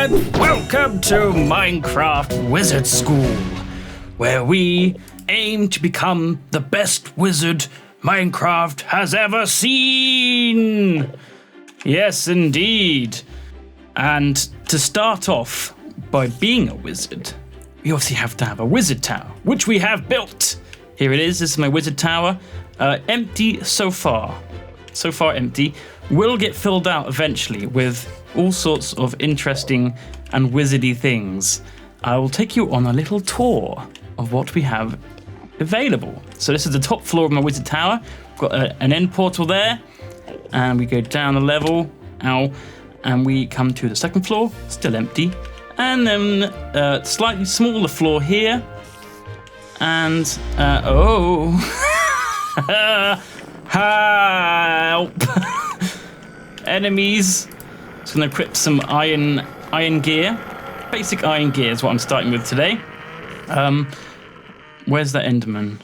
and welcome to Minecraft Wizard School, where we aim to become the best wizard Minecraft has ever seen. Yes, indeed. And to start off by being a wizard, we obviously have to have a wizard tower, which we have built. Here it is. This is my wizard tower. Empty so far. So far empty. Will get filled out eventually with all sorts of interesting and wizardy things. I will take you on a little tour of what we have available. So this is the top floor of my wizard tower. Got an end portal there, and we go down a level, and we come to the second floor, still empty, and then a slightly smaller floor here, and help! Enemies. Just gonna equip some iron gear. Basic iron gear is what I'm starting with today. Where's that Enderman?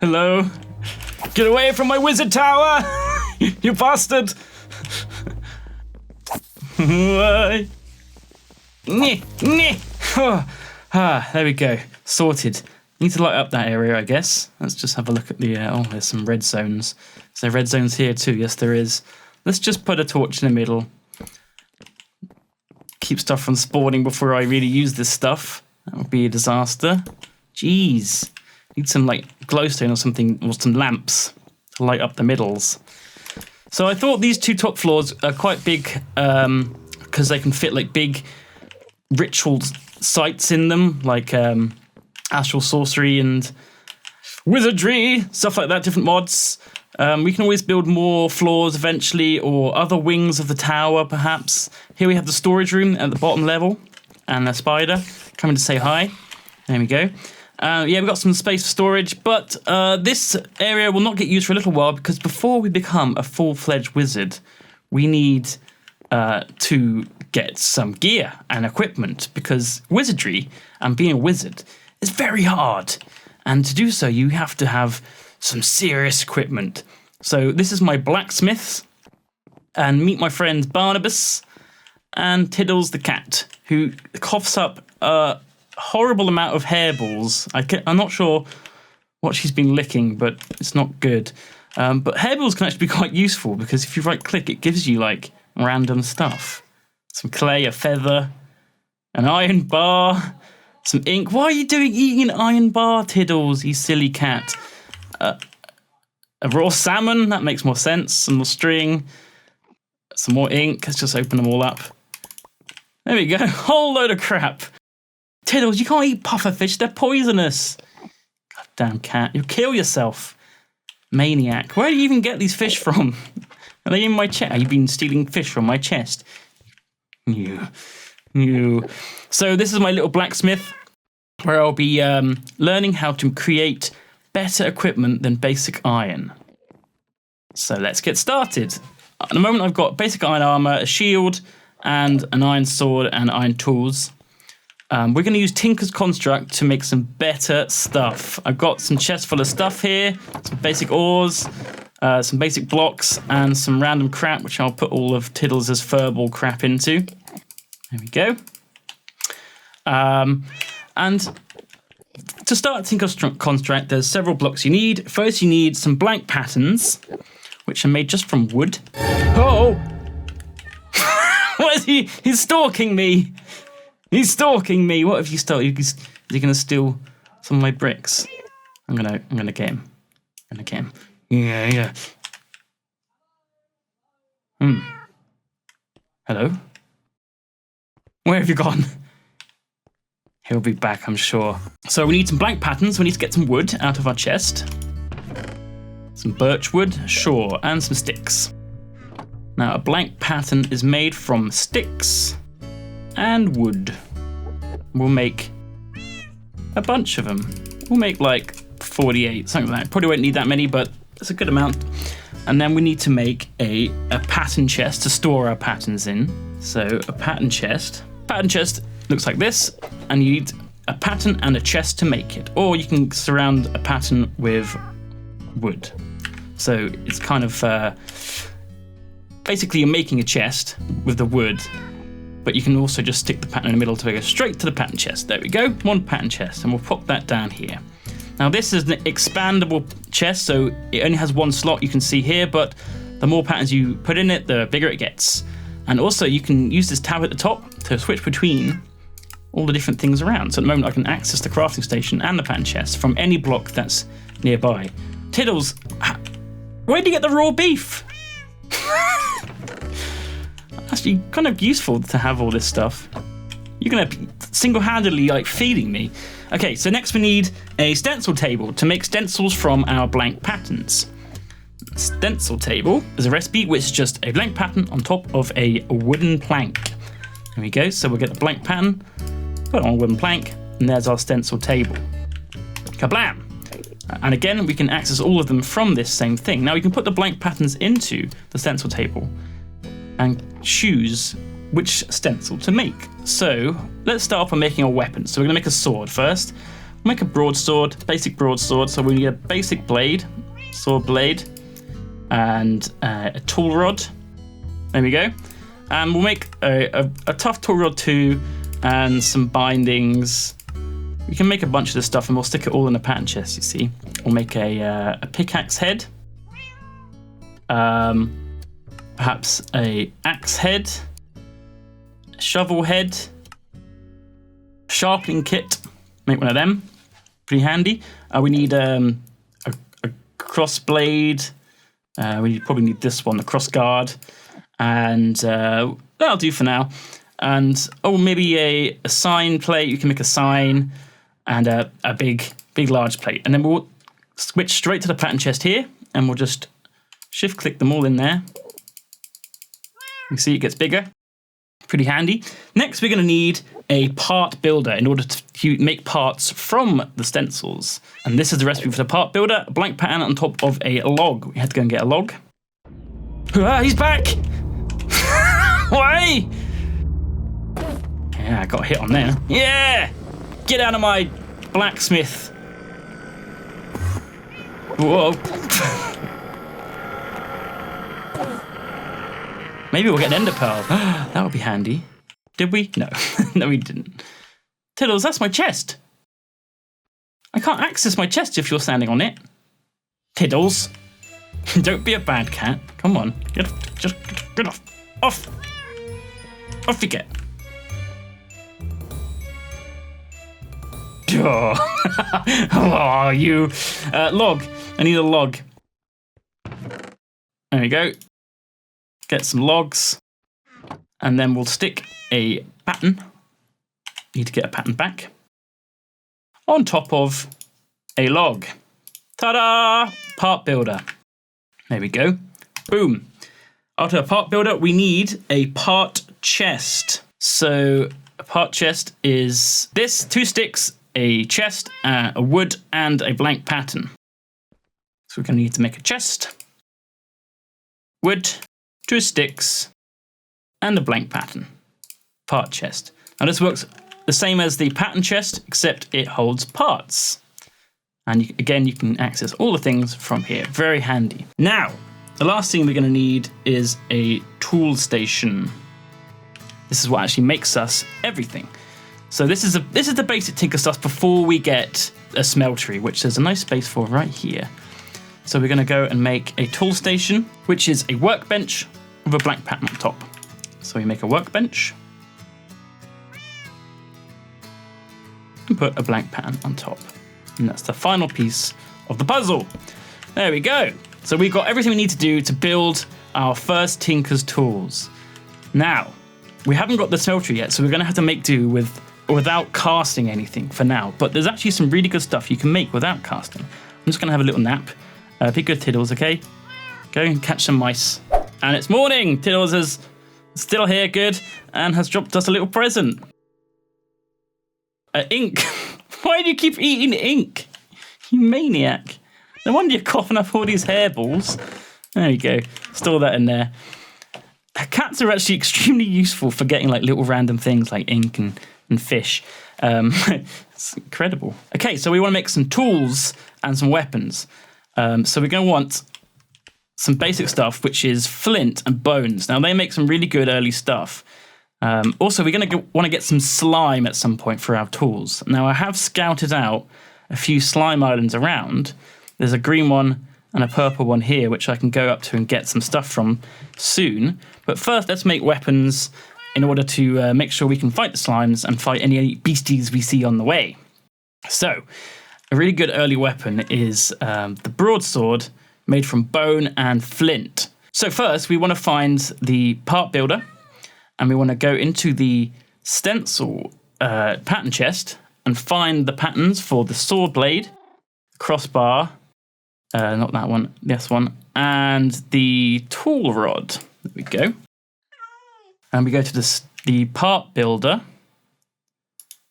Hello? Get away from my wizard tower! You bastard! There we go. Sorted. Need to light up that area, I guess. Let's just have a look at the... there's some red zones. Is there red zones here too? Yes, there is. Let's just put a torch in the middle. Keep stuff from spawning before I really use this stuff. That would be a disaster. Jeez. Need some, glowstone or something, or some lamps to light up the middles. So I thought these two top floors are quite big because they can fit, big ritual sites in them, astral sorcery and wizardry, stuff like that, different mods. We can always build more floors eventually, or other wings of the tower, perhaps. Here we have the storage room at the bottom level, and a spider coming to say hi. There we go. We've got some space for storage, but this area will not get used for a little while, because before we become a full-fledged wizard, we need to get some gear and equipment, because wizardry and being a wizard is very hard. And to do so, you have to have some serious equipment. So this is my blacksmith, and meet my friends Barnabas and Tiddles the cat, who coughs up a horrible amount of hairballs. I'm not sure what she's been licking, but it's not good. But hairballs can actually be quite useful, because if you right click, it gives you random stuff. Some clay, a feather, an iron bar, some ink. Why are you eating an iron bar, Tiddles, you silly cat? A raw salmon, that makes more sense. Some more string, some more ink. Let's just open them all up. There we go, whole load of crap. Tiddles, you can't eat pufferfish, they're poisonous. Goddamn cat, you'll kill yourself. Maniac. Where do you even get these fish from? Are they in my chest? Have you been stealing fish from my chest? You. So this is my little blacksmith, where I'll be learning how to create better equipment than basic iron. So let's get started. At the moment I've got basic iron armor, a shield, and an iron sword and iron tools. We're going to use Tinker's Construct to make some better stuff. I've got some chests full of stuff here, some basic ores, some basic blocks, and some random crap, which I'll put all of Tiddles' furball crap into. There we go. And to start Tinker's Construct, there's several blocks you need. First, you need some blank patterns, which are made just from wood. Oh! What is he? He's stalking me! He's stalking me! What have you stolen? Is he going to steal some of my bricks? I'm gonna get him. Yeah. Hello? Where have you gone? He'll be back, I'm sure. So we need some blank patterns. We need to get some wood out of our chest. Some birch wood, sure, and some sticks. Now, a blank pattern is made from sticks and wood. We'll make a bunch of them. We'll make 48, something like that. Probably won't need that many, but it's a good amount. And then we need to make a pattern chest to store our patterns in. So a pattern chest. Pattern chest looks like this, and you need a pattern and a chest to make it. Or you can surround a pattern with wood. So it's kind of basically you're making a chest with the wood, but you can also just stick the pattern in the middle to go straight to the pattern chest. There we go, one pattern chest, and we'll pop that down here. Now this is an expandable chest, so it only has one slot you can see here, but the more patterns you put in it, the bigger it gets. And also you can use this tab at the top to switch between all the different things around. So at the moment I can access the crafting station and the pattern chest from any block that's nearby. Tiddles, where did you get the raw beef? Actually kind of useful to have all this stuff. You're gonna single-handedly like feeding me. Okay, so next we need a stencil table to make stencils from our blank patterns. Stencil table is a recipe which is just a blank pattern on top of a wooden plank. There we go, so we'll get a blank pattern, put it on a wooden plank, and there's our stencil table. Kablam! And again, we can access all of them from this same thing. Now we can put the blank patterns into the stencil table and choose which stencil to make. So let's start off by making a weapon. So we're gonna make a sword first. We'll make a broadsword, basic broadsword. So we need a basic blade, sword blade, and a tool rod. There we go. And we'll make a tough tool rod too, and some bindings. We can make a bunch of this stuff and we'll stick it all in a pattern chest, you see. We'll make a pickaxe head. Perhaps a axe head. A shovel head. Sharpening kit. Make one of them. Pretty handy. We need a cross blade. We probably need this one, the cross guard. And that'll do for now. And maybe a sign plate. You can make a sign and a big large plate. And then we'll switch straight to the pattern chest here, and we'll just shift click them all in there. You see it gets bigger. Pretty handy. Next, we're going to need a part builder in order to make parts from the stencils. And this is the recipe for the part builder: a blank pattern on top of a log. We had to go and get a log. He's back! Why? Yeah, I got a hit on there. Yeah! Get out of my blacksmith. Whoa. Maybe we'll get an ender pearl. That would be handy. Did we? No. No, we didn't. Tiddles, that's my chest. I can't access my chest if you're standing on it. Tiddles. Don't be a bad cat. Come on. Get off. Off. Off you get. Oh, you. Log. I need a log. There we go. Get some logs. And then we'll stick a pattern. Need to get a pattern back. On top of a log. Ta-da! Part builder. There we go. Boom. After a part builder, we need a part chest. So a part chest is this: 2 sticks, a chest, a wood, and a blank pattern. So we're going to need to make a chest, wood, 2 sticks, and a blank pattern. Part chest. Now this works the same as the pattern chest, except it holds parts. And again, you can access all the things from here. Very handy. Now, the last thing we're going to need is a tool station. This is what actually makes us everything. So this is the basic tinker stuff before we get a smeltery, which there's a nice space for right here. So we're going to go and make a tool station, which is a workbench with a blank pattern on top. So we make a workbench and put a blank pattern on top. And that's the final piece of the puzzle. There we go. So we've got everything we need to do to build our first Tinker's tools. Now, we haven't got the smeltery yet, so we're going to have to make do without casting anything for now. But there's actually some really good stuff you can make without casting. I'm just going to have a little nap. Be good, Tiddles, okay? Go and catch some mice. And it's morning. Tiddles is still here, good, and has dropped us a little present. Ink. Why do you keep eating ink? You maniac. No wonder you're coughing up all these hairballs. There you go. Store that in there. Cats are actually extremely useful for getting like little random things like ink and fish. It's incredible. Okay, so we want to make some tools and some weapons. So we're going to want some basic stuff, which is flint and bones. Now, they make some really good early stuff. Also, we're going to want to get some slime at some point for our tools. Now, I have scouted out a few slime islands around. There's a green one and a purple one here, which I can go up to and get some stuff from soon. But first, let's make weapons in order to make sure we can fight the slimes and fight any beasties we see on the way. So, a really good early weapon is the broadsword made from bone and flint. So first, we want to find the part builder, and we want to go into the stencil pattern chest and find the patterns for the sword blade, crossbar, not that one, this one, and the tool rod. There we go. And we go to the part builder,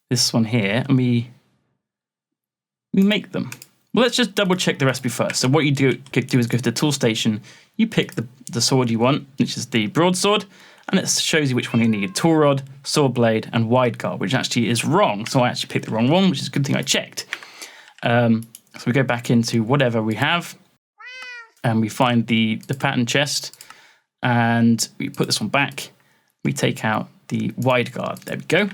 this one here, and we make them. Well, let's just double check the recipe first. So what you do is go to the tool station, you pick the sword you want, which is the broadsword, and it shows you which one you need. Tool rod, sword blade, and wide guard, which actually is wrong. So I actually picked the wrong one, which is a good thing I checked. So we go back into whatever we have, and we find the pattern chest, and we put this one back. We take out the wide guard. There we go.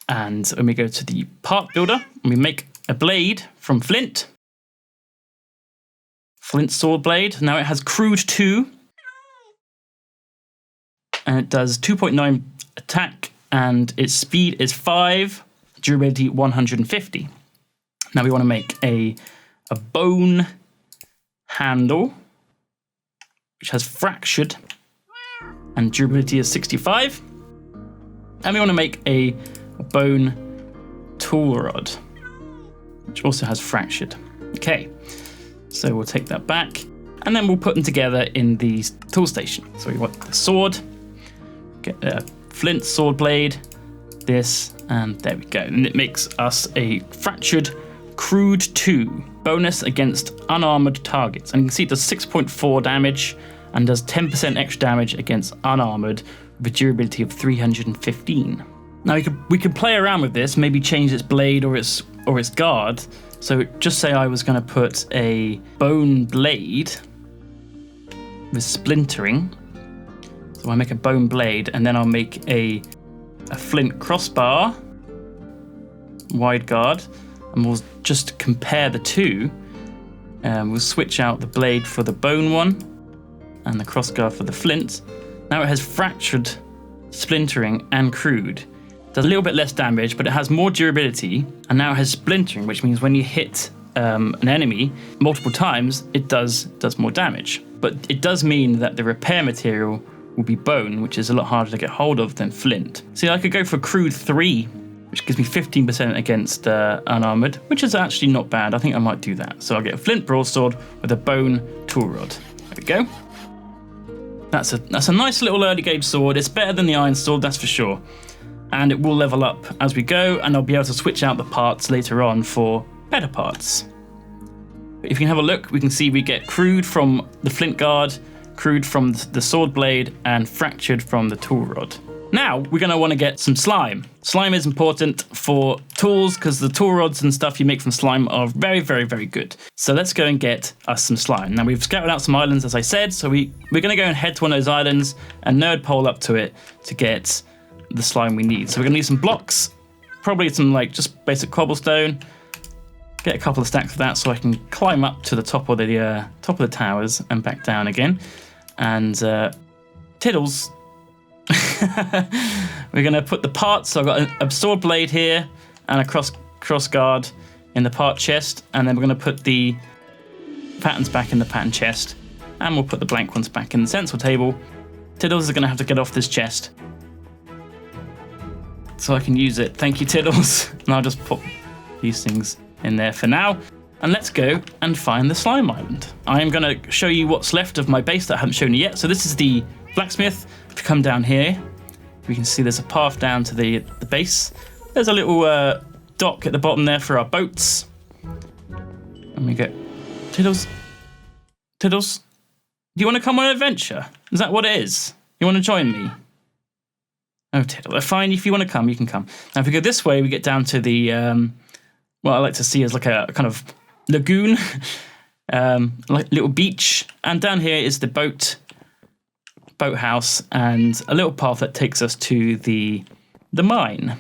And when we go to the part builder, and we make a blade from flint. Flint sword blade. Now it has crude 2. And it does 2.9 attack, and its speed is 5, durability 150. Now we want to make a bone handle, which has fractured, and durability is 65. And we want to make a bone tool rod, which also has fractured. Okay, so we'll take that back, and then we'll put them together in the tool station. So we want the sword, get a flint sword blade, this, and there we go. And it makes us a fractured crude 2, bonus against unarmored targets. And you can see it does 6.4 damage and does 10% extra damage against unarmored with a durability of 315. Now we could play around with this, maybe change its blade or its guard. So just say I was going to put a bone blade with splintering. So I make a bone blade, and then I'll make a flint crossbar, wide guard, and we'll just compare the two. We'll switch out the blade for the bone one and the crossguard for the flint. Now it has fractured, splintering, and crude. Does a little bit less damage, but it has more durability, and now it has splintering, which means when you hit an enemy multiple times, it does more damage. But it does mean that the repair material will be bone, which is a lot harder to get hold of than flint. See, I could go for crude 3, which gives me 15% against unarmored, which is actually not bad. I think I might do that. So I'll get a flint broadsword with a bone tool rod. There we go. That's a nice little early game sword. It's better than the iron sword, that's for sure. And it will level up as we go, and I'll be able to switch out the parts later on for better parts. If you can have a look, we can see we get crude from the flint guard, crude from the sword blade, and fractured from the tool rod. Now, we're going to want to get some slime. Slime is important for tools because the tool rods and stuff you make from slime are very, very, very good. So let's go and get us some slime. Now, we've scouted out some islands, as I said, so we're going to go and head to one of those islands and nerd pole up to it to get the slime we need. So we're going to need some blocks, probably some just basic cobblestone. Get a couple of stacks of that so I can climb up to the top of the towers and back down again. And Tiddles, we're going to put the parts. So I've got a sword blade here and a cross guard in the part chest, and then we're going to put the patterns back in the pattern chest, and we'll put the blank ones back in the stencil table. Tiddles is going to have to get off this chest so I can use it. Thank you, Tiddles. And I'll just put these things in there for now. And let's go and find the slime island. I am going to show you what's left of my base that I haven't shown you yet. So this is the blacksmith. If you come down here, we can see there's a path down to the base. There's a little dock at the bottom there for our boats. And we go, Tiddles, do you want to come on an adventure? Is that what it is? You want to join me? Oh, Tiddle, fine. If you want to come, you can come. Now, if we go this way, we get down to the, what I like to see as like a kind of lagoon. like little beach. And down here is the boathouse, and a little path that takes us to the mine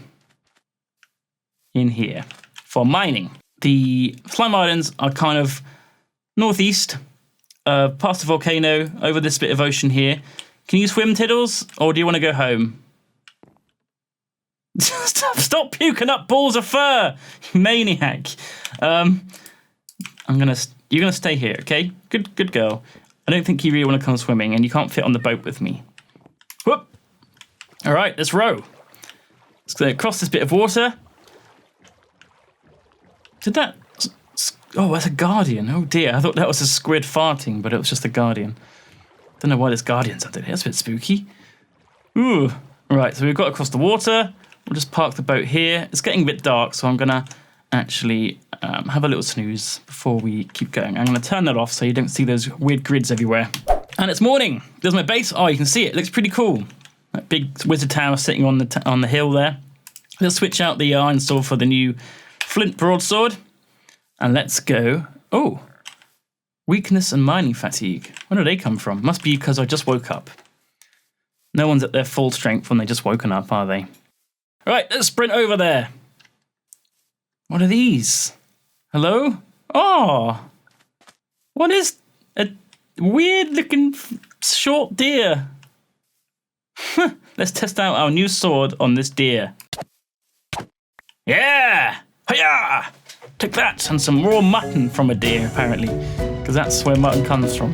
in here for mining. The slime islands are kind of northeast, past the volcano, over this bit of ocean here. Can you swim, Tiddles, or do you want to go home? Stop puking up balls of fur, you maniac. You're gonna stay here, okay? Good girl. I don't think you really want to come swimming, and you can't fit on the boat with me. Whoop! All right, let's row. Let's go across this bit of water. Did that? Oh, that's a guardian. Oh dear, I thought that was a squid farting, but it was just a guardian. Don't know why there's guardians under there. That's a bit spooky. Ooh. Right, so we've got across the water. We'll just park the boat here. It's getting a bit dark, so I'm gonna actually have a little snooze before we keep going. I'm gonna turn that off so you don't see those weird grids everywhere. And it's morning. There's my base. Oh, you can see it. It looks pretty cool. That big wizard tower sitting on the hill there. Let's switch out the iron sword for the new flint broadsword. And let's go. Oh, weakness and mining fatigue. Where do they come from? Must be because I just woke up. No one's at their full strength when they just woken up, are they? All right, let's sprint over there. What are these? Hello? Oh, what is a weird-looking short deer? Let's test out our new sword on this deer. Yeah! Hiya! Take that, and some raw mutton from a deer, apparently, because that's where mutton comes from.